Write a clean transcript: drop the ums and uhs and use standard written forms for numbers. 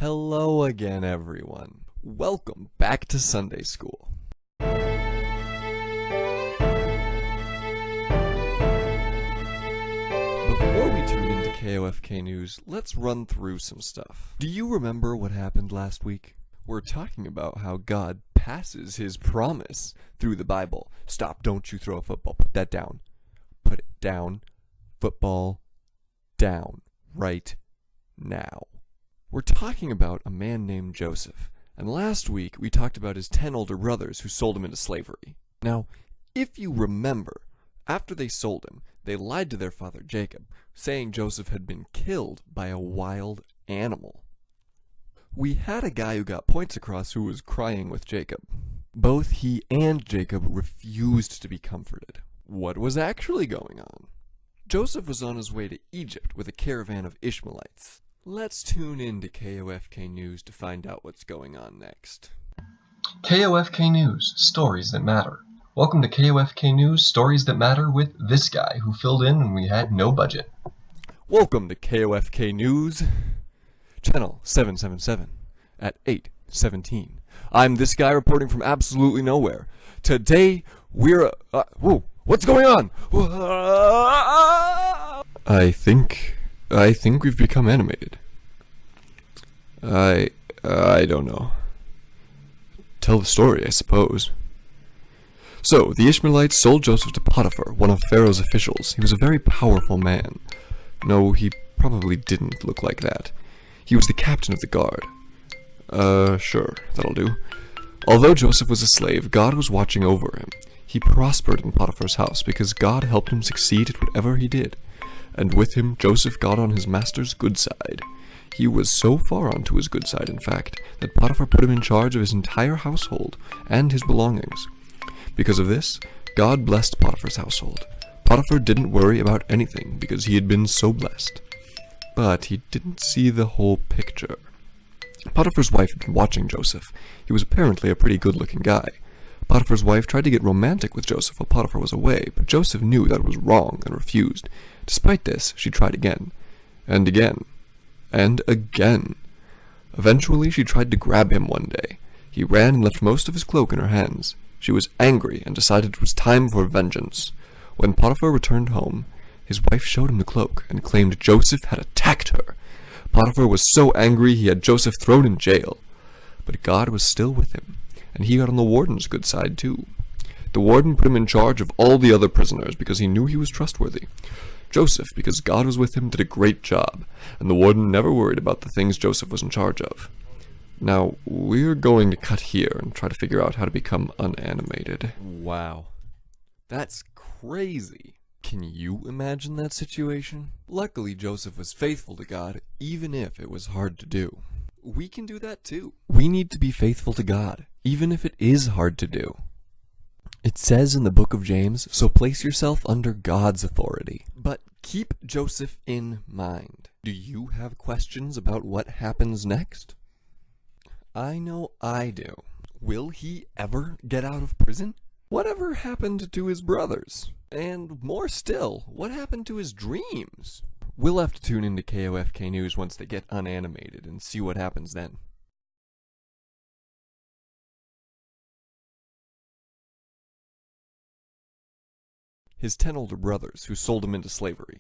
Hello again, everyone. Welcome back to Sunday School. Before we tune into KOFK News, let's run through some stuff. Do you remember what happened last week? We're talking about how God passes his promise through the Bible. Stop, don't you throw a football. Put that down. Put it down. Football down. Right now. We're talking about a man named Joseph. And last week we talked about his 10 older brothers who sold him into slavery. Now, if you remember, after they sold him, they lied to their father Jacob, saying Joseph had been killed by a wild animal. We had a guy who got points across who was crying with Jacob. Both he and Jacob refused to be comforted. What was actually going on? Joseph was on his way to Egypt with a caravan of Ishmaelites. Let's tune in to KOFK News to find out what's going on next. KOFK News, Stories That Matter. Welcome to KOFK News, Stories That Matter with this guy who filled in when we had no budget. Welcome to KOFK News, channel 777 at 8:17. I'm this guy reporting from absolutely nowhere. Today we're whoa, what's going on? I think we've become animated. I don't know. Tell the story, I suppose. So, the Ishmaelites sold Joseph to Potiphar, one of Pharaoh's officials. He was a very powerful man. No, he probably didn't look like that. He was the captain of the guard. Sure, that'll do. Although Joseph was a slave, God was watching over him. He prospered in Potiphar's house because God helped him succeed at whatever he did. And with him, Joseph got on his master's good side. He was so far onto his good side, in fact, that Potiphar put him in charge of his entire household and his belongings. Because of this, God blessed Potiphar's household. Potiphar didn't worry about anything because he had been so blessed. But he didn't see the whole picture. Potiphar's wife had been watching Joseph. He was apparently a pretty good-looking guy. Potiphar's wife tried to get romantic with Joseph while Potiphar was away, but Joseph knew that it was wrong and refused. Despite this, she tried again, and again, and again. Eventually, she tried to grab him one day. He ran and left most of his cloak in her hands. She was angry and decided it was time for vengeance. When Potiphar returned home, his wife showed him the cloak and claimed Joseph had attacked her. Potiphar was so angry he had Joseph thrown in jail. But God was still with him, and he got on the warden's good side too. The warden put him in charge of all the other prisoners because he knew he was trustworthy. Joseph, because God was with him, did a great job, and the warden never worried about the things Joseph was in charge of. Now, we're going to cut here and try to figure out how to become unanimated. Wow. That's crazy. Can you imagine that situation? Luckily, Joseph was faithful to God, even if it was hard to do. We can do that too. We need to be faithful to God, even if it is hard to do. It says in the book of James, so place yourself under God's authority. But keep Joseph in mind. Do you have questions about what happens next? I know I do. Will he ever get out of prison? Whatever happened to his brothers? And more still, what happened to his dreams? We'll have to tune into KOFK News once they get unanimated and see what happens then. His 10 older brothers who sold him into slavery.